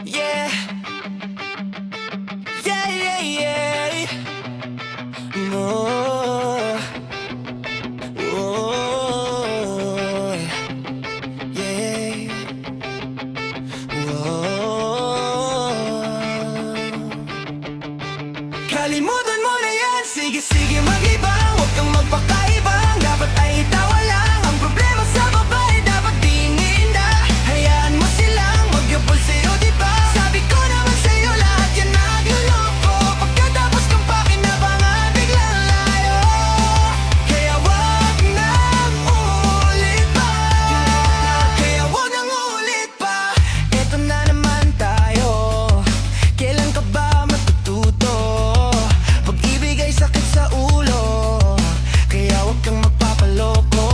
Yeah, yeah, yeah, yeah. No, oh, yeah. Whoa. Kalimutan mo na yan, sige mag-ibang, huwag kang magpakaibang. Dapat ay itawa lang, ang problema sa babae dapat di iniinda. Hayaan mo silang magyabol sa'yo, diba? Sabi ko naman sa'yo, lahat yan nagluloko. Pagkatapos kang pakinabangan, biglang layo. Kaya wag nang uulit pa. Kaya wag nang uulit pa. Eto na naman tayo, kailan ka ba matututo? Pag-ibig ay sakit sa ulo, kaya wag kang magpapaloko.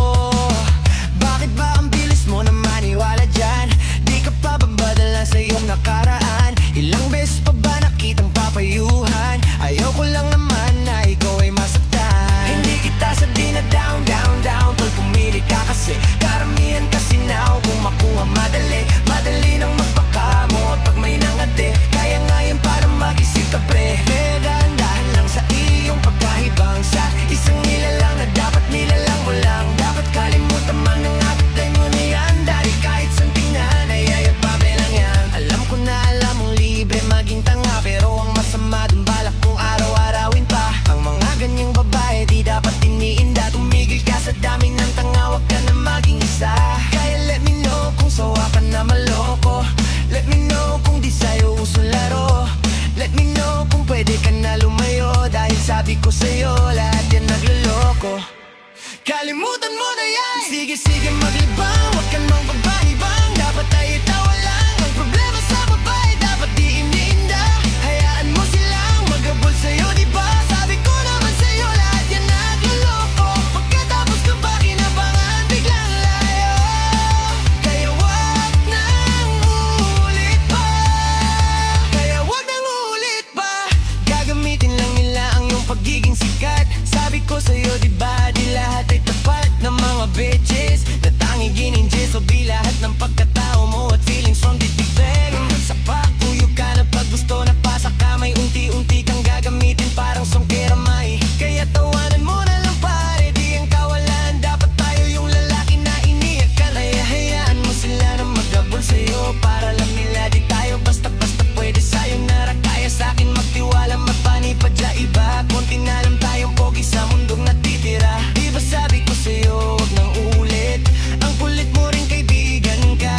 Bakit ba ang bilis mo na maniwala dyan? Di ka pa babadala sa iyong nakaraan. Ilang beses pa ba nakitang papayuhan? Ayaw ko lang naman na ikaw ay masaktan. Hindi kita sa di na down, down, down. Tol, pumili ka kasi karamihan kasi now kung makuha madali, madali nang magpakamot pag may nangati. Kaya nga yan para mag-isip ka pre. May dahan-dahan lang sa iyong pagkahibang. Sa isang nilalang na dapat nilalang mo lang. Dapat kalimutan man ang appetite mo na yan. Dahil kahit saan tingnan ay ayapabe lang yan. Alam ko na alam mong libre maging tanga, pero ang masama dun balak kong araw-arawin pa. Ang mga ganyang babae di dapat iniinda. Tumigil ka sa daming ng tanga, wag ka na maging isa. Kaya let me know kung sawa ka na maloko. Let me know kung di sa'yo uso laro. Let me know kung pwede ka na lumayo. Dahil sabi ko sa'yo, lahat yan nagluloko. Kalimutan mo na yan, sige maglibang. Huwag ka nang pagbahibang, dapat ay itawa lang. Ang problema sa babae, dapat di iniinda. Hayaan mo silang magabol sa'yo, diba? Sabi ko naman sa'yo, lahat yan nagluloko. Pagkatapos ka ba kinabangan, biglang layo. Kaya wag nang uulit pa. Kaya wag nang uulit pa. Gagamitin lang nila ang iyong pagiging sikat. Sabi ko sa'yo, diba, di lahat ay tapat ng mga bitches na tanging gininjis. O di lahat ng pagkatao mo at feelings from the deep end. Sa pakuyog ka na pag gusto na pasa ka, may unti-unti kang gagamitin parang songkeramay. Kaya tawanan mo na lang pare, di ang kawalan. Dapat tayo yung lalaki na iniyakan. Kaya hayaan mo sila na magabol sa'yo, para lang nila di tayo basta-basta pwede sayonara. Kaya sa'kin magtiwala, magpanipadya iba. Konti na lang tayong pogi sa mundong natitira. Di ba sabi ko sa'yo, wag nang uulit. Ang kulit mo rin kaibigan ka.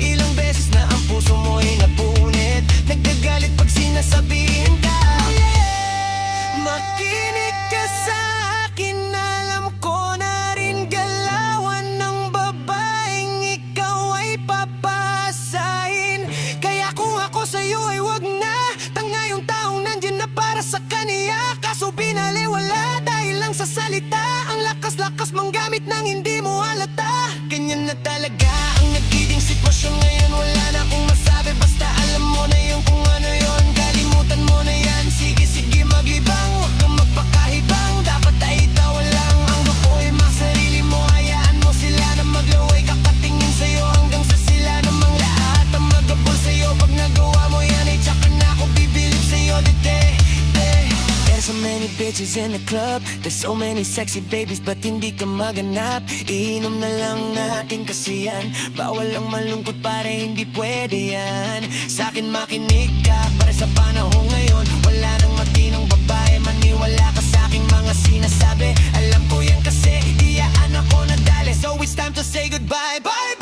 Ilang beses na ang puso mo ay napunit. Nagagalit pag sinasabihin ka. Makinig ka sa akin, alam ko na rin galawan ng babaeng ikaw ay papasahin. Kaya kung ako sa'yo ay wag na. Tanga yung taong nandyan na para sa kaniya, kaso binaliwala dahil lang sa salita. Ang lakas-lakas manggamit nang hindi mo halata. Ganyan na talaga ang nagiging sitwasyon ngayon. Wala na akong masabi, basta alam mo na yung kung ano yon. Kalimutan mo na yan, sige maglibang. Huwag kang magpakahibang, dapat ay itawa lang. Ang gusto ay masarili mo, hayaan mo sila na maglaway. Kakatingin sa'yo hanggang sa sila namang lahat ang magabol sa'yo. Pag nagawa mo yan ay tsaka na ako bibilib sa'yo. There's so many bitches in the club, there's so many sexy babies, but hindi ka maganap. Iinom na lang natin kasi yan. Bawal lang malungkot pare, hindi pwede yan. Sa'kin makinig ka, para sa panahon ngayon wala nang matinong babae, maniwala ka sa'king mga sinasabi. Alam ko yan kasi, diyaan ako nadali. So it's time to say goodbye, bye bye.